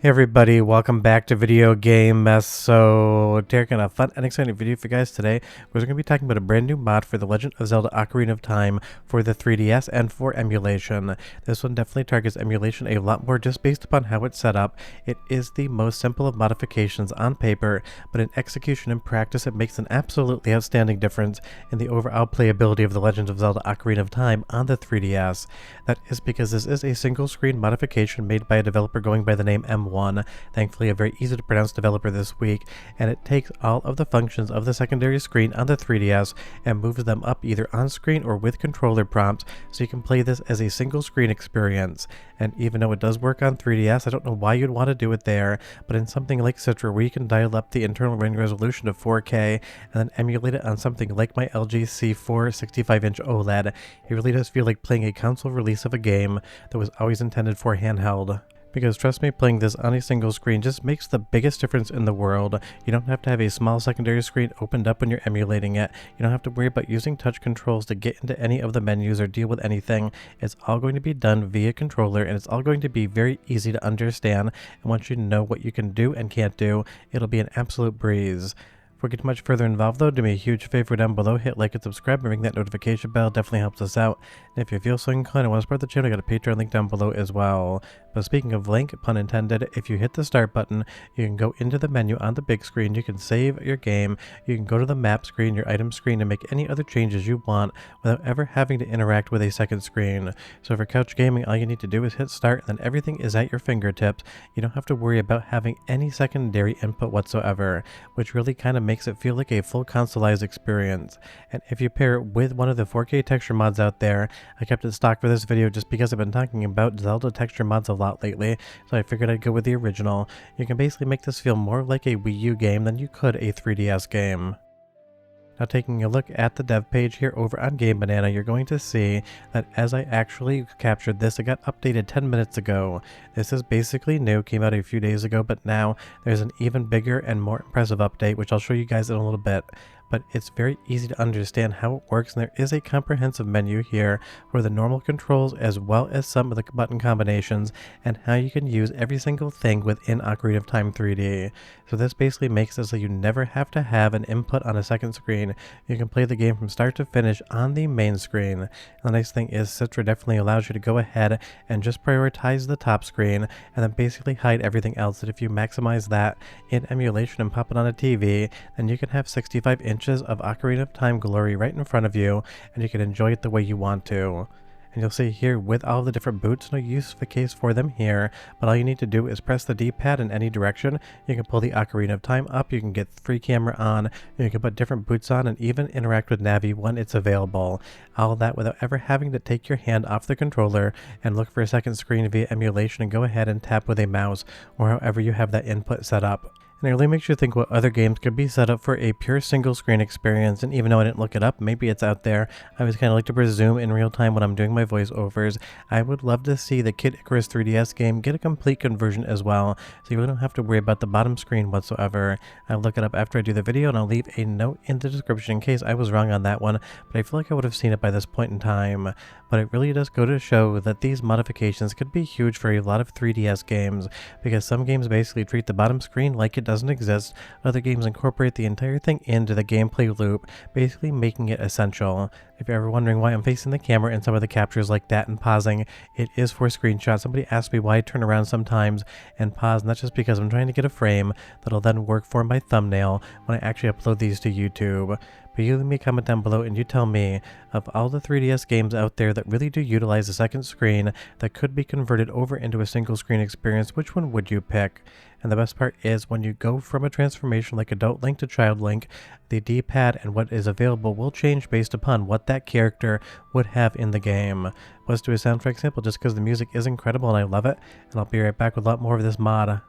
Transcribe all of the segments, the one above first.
Hey everybody, welcome back to Video Game Mess. So, taking a fun and exciting video for you guys today. We're going to be talking about a brand new mod for the Legend of Zelda Ocarina of Time for the 3DS and for emulation. This one definitely targets emulation a lot more just based upon how it's set up. It is the most simple of modifications on paper, but in execution and practice it makes an absolutely outstanding difference in the overall playability of the Legend of Zelda Ocarina of Time on the 3DS. That is because this is a single screen modification made by a developer going by the name M1. Thankfully a very easy to pronounce developer this week, and it takes all of the functions of the secondary screen on the 3DS and moves them up either on screen or with controller prompts, so you can play this as a single screen experience. And even though it does work on 3DS, I don't know why you'd want to do it there, but in something like Citra where you can dial up the internal rendering resolution to 4K and then emulate it on something like my LG C4 65-inch OLED, it really does feel like playing a console release of a game that was always intended for handheld. Because trust me, playing this on a single screen just makes the biggest difference in the world. You don't have to have a small secondary screen opened up when you're emulating it. You don't have to worry about using touch controls to get into any of the menus or deal with anything. It's all going to be done via controller, and it's all going to be very easy to understand. And once you know what you can do and can't do, it'll be an absolute breeze. Before we get much further involved though, do me a huge favor down below, hit like and subscribe and ring that notification bell, definitely helps us out. And if you feel so inclined and want to support the channel, I got a Patreon link down below as well. But speaking of link, pun intended, if you hit the start button, you can go into the menu on the big screen, you can save your game, you can go to the map screen, your item screen, and make any other changes you want without ever having to interact with a second screen. So for couch gaming, all you need to do is hit start and then everything is at your fingertips. You don't have to worry about having any secondary input whatsoever, which really kind of makes it feel like a full consoleized experience. And if you pair it with one of the 4K texture mods out there, I kept it stock for this video just because I've been talking about Zelda texture mods a lot lately, so I figured I'd go with the original. You can basically make this feel more like a Wii U game than you could a 3DS game. Now taking a look at the dev page here over on Game Banana, you're going to see that as I actually captured this, it got updated 10 minutes ago. This is basically new, came out a few days ago, but now there's an even bigger and more impressive update, which I'll show you guys in a little bit. But it's very easy to understand how it works, and there is a comprehensive menu here for the normal controls as well as some of the button combinations and how you can use every single thing within Ocarina of Time 3D. So this basically makes it so you never have to have an input on a second screen. You can play the game from start to finish on the main screen. And the nice thing is Citra definitely allows you to go ahead and just prioritize the top screen and then basically hide everything else. That if you maximize that in emulation and pop it on a TV, then you can have 65 inches of Ocarina of Time glory right in front of you, and you can enjoy it the way you want to. And you'll see here with all the different boots, no use of a case for them here, but all you need to do is press the D-pad in any direction. You can pull the Ocarina of Time up, you can get free camera on, you can put different boots on, and even interact with Navi when it's available. All of that without ever having to take your hand off the controller and look for a second screen via emulation and go ahead and tap with a mouse or however you have that input set up. And it really makes you think what other games could be set up for a pure single screen experience. And even though I didn't look it up, maybe it's out there. I always kind of like to presume in real time when I'm doing my voiceovers. I would love to see the Kid Icarus 3DS game get a complete conversion as well, so you really don't have to worry about the bottom screen whatsoever. I'll look it up after I do the video, and I'll leave a note in the description in case I was wrong on that one, but I feel like I would have seen it by this point in time. But it really does go to show that these modifications could be huge for a lot of 3DS games, because some games basically treat the bottom screen like it doesn't exist. Other games incorporate the entire thing into the gameplay loop, basically making it essential. If you're ever wondering why I'm facing the camera in some of the captures like that and pausing, it is for screenshots. Somebody asked me why I turn around sometimes and pause, and that's just because I'm trying to get a frame that'll then work for my thumbnail when I actually upload these to YouTube. But you leave me a comment down below and you tell me, of all the 3DS games out there that really do utilize a second screen that could be converted over into a single screen experience, which one would you pick? And the best part is when you go from a transformation like Adult Link to Child Link, the D-pad and what is available will change based upon what that character would have in the game. Let's do a soundtrack sample just because the music is incredible and I love it, and I'll be right back with a lot more of this mod.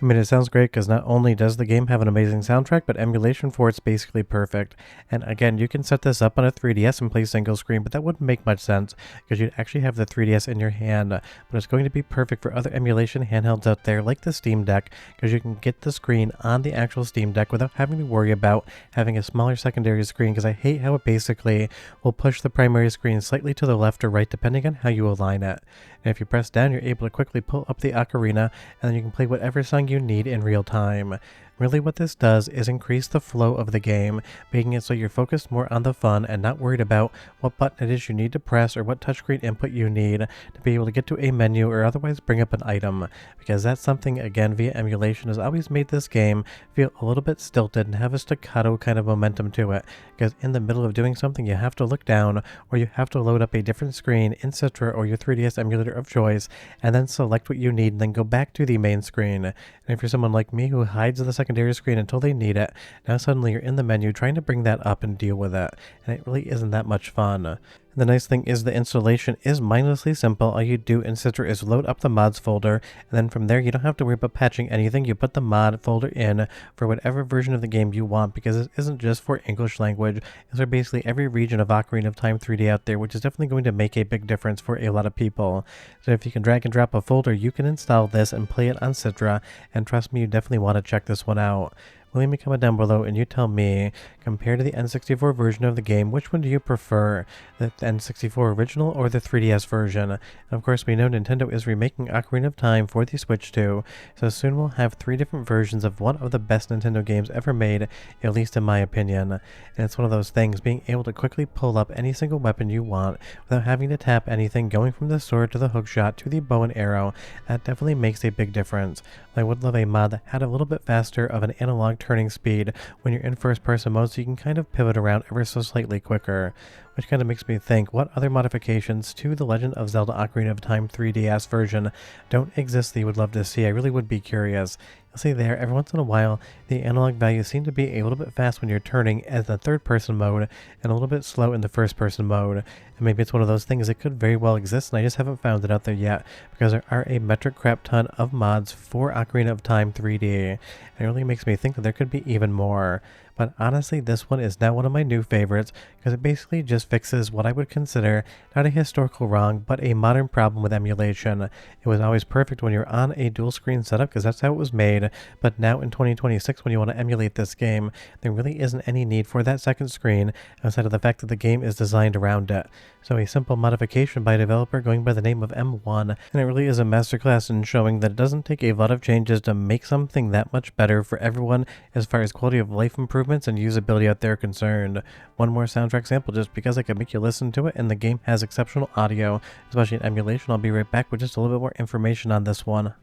I mean, it sounds great because not only does the game have an amazing soundtrack, but emulation for it's basically perfect. And again, you can set this up on a 3DS and play single screen, but that wouldn't make much sense because you'd actually have the 3DS in your hand. But it's going to be perfect for other emulation handhelds out there like the Steam Deck because you can get the screen on the actual Steam Deck without having to worry about having a smaller secondary screen, because I hate how it basically will push the primary screen slightly to the left or right depending on how you align it. And if you press down, you're able to quickly pull up the ocarina, and then you can play whatever song you need in real time. Really what this does is increase the flow of the game, making it so you're focused more on the fun and not worried about what button it is you need to press or what touchscreen input you need to be able to get to a menu or otherwise bring up an item, because that's something, again, via emulation has always made this game feel a little bit stilted and have a staccato kind of momentum to it, because in the middle of doing something you have to look down or you have to load up a different screen in Citra or your 3DS emulator of choice and then select what you need and then go back to the main screen. And if you're someone like me who hides the secondary screen until they need it, now suddenly you're in the menu trying to bring that up and deal with it, and it really isn't that much fun. The nice thing is the installation is mindlessly simple. All you do in Citra is load up the mods folder, and then from there you don't have to worry about patching anything. You put the mod folder in for whatever version of the game you want, because it isn't just for English language. It's for basically every region of Ocarina of Time 3D out there, which is definitely going to make a big difference for a lot of people. So if you can drag and drop a folder, you can install this and play it on Citra, and trust me, you definitely want to check this one out. Leave me a comment down below and you tell me, compared to the N64 version of the game, which one do you prefer, the N64 original or the 3DS version? And of course, we know Nintendo is remaking Ocarina of Time for the Switch too, so soon we'll have 3 different versions of one of the best Nintendo games ever made, at least in my opinion. And it's one of those things, being able to quickly pull up any single weapon you want without having to tap anything, going from the sword to the hookshot to the bow and arrow, that definitely makes a big difference. I would love a mod that had a little bit faster of an analog turning speed when you're in first person mode, so you can kind of pivot around ever so slightly quicker, which kind of makes me think, what other modifications to the Legend of Zelda Ocarina of Time 3DS version don't exist that you would love to see? I really would be curious. You'll see there, every once in a while, the analog values seem to be a little bit fast when you're turning as the third person mode and a little bit slow in the first person mode. And maybe it's one of those things that could very well exist and I just haven't found it out there yet, because there are a metric crap ton of mods for Ocarina of Time 3D. And it really makes me think that there could be even more. But honestly, this one is now one of my new favorites, because it basically just fixes what I would consider not a historical wrong, but a modern problem with emulation. It was always perfect when you're on a dual screen setup, because that's how it was made, but now in 2026 when you want to emulate this game, there really isn't any need for that second screen outside of the fact that the game is designed around it. So a simple modification by a developer going by the name of M1, and it really is a masterclass in showing that it doesn't take a lot of changes to make something that much better for everyone as far as quality of life improvements and usability out there concerned. One more soundtrack sample just because I can make you listen to it, and the game has exceptional audio, especially in emulation. I'll be right back with just a little bit more information on this one.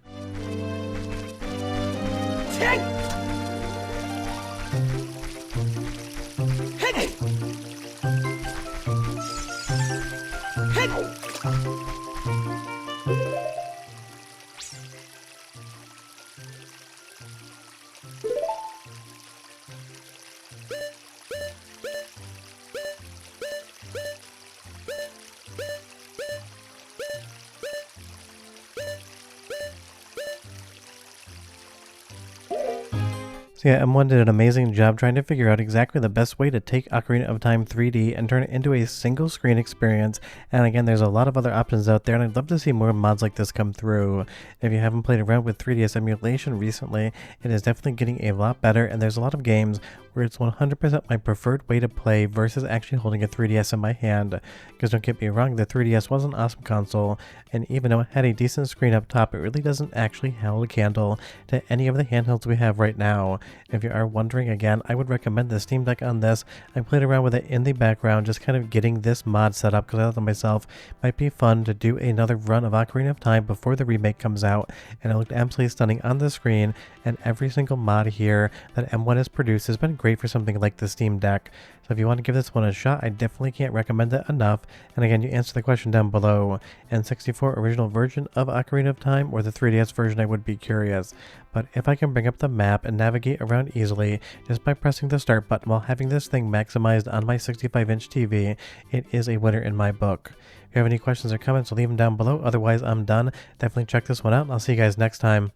So yeah, M1 did an amazing job trying to figure out exactly the best way to take Ocarina of Time 3D and turn it into a single screen experience. And again, there's a lot of other options out there, and I'd love to see more mods like this come through. If you haven't played around with 3DS emulation recently, it is definitely getting a lot better, and there's a lot of games where it's 100% my preferred way to play versus actually holding a 3DS in my hand. Because don't get me wrong, the 3DS was an awesome console, and even though it had a decent screen up top, it really doesn't actually hold a candle to any of the handhelds we have right now. If you are wondering, again, I would recommend the Steam Deck on this. I played around with it in the background, just kind of getting this mod set up, because I thought to myself, might be fun to do another run of Ocarina of Time before the remake comes out, and it looked absolutely stunning on the screen, and every single mod here that M1 has produced has been great great for something like the Steam Deck. So if you want to give this one a shot, I definitely can't recommend it enough. And again, you answer the question down below. N64 original version of Ocarina of Time or the 3DS version, I would be curious. But if I can bring up the map and navigate around easily just by pressing the start button while having this thing maximized on my 65-inch TV, it is a winner in my book. If you have any questions or comments, leave them down below. Otherwise, I'm done. Definitely check this one out, and I'll see you guys next time.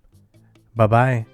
Bye-bye.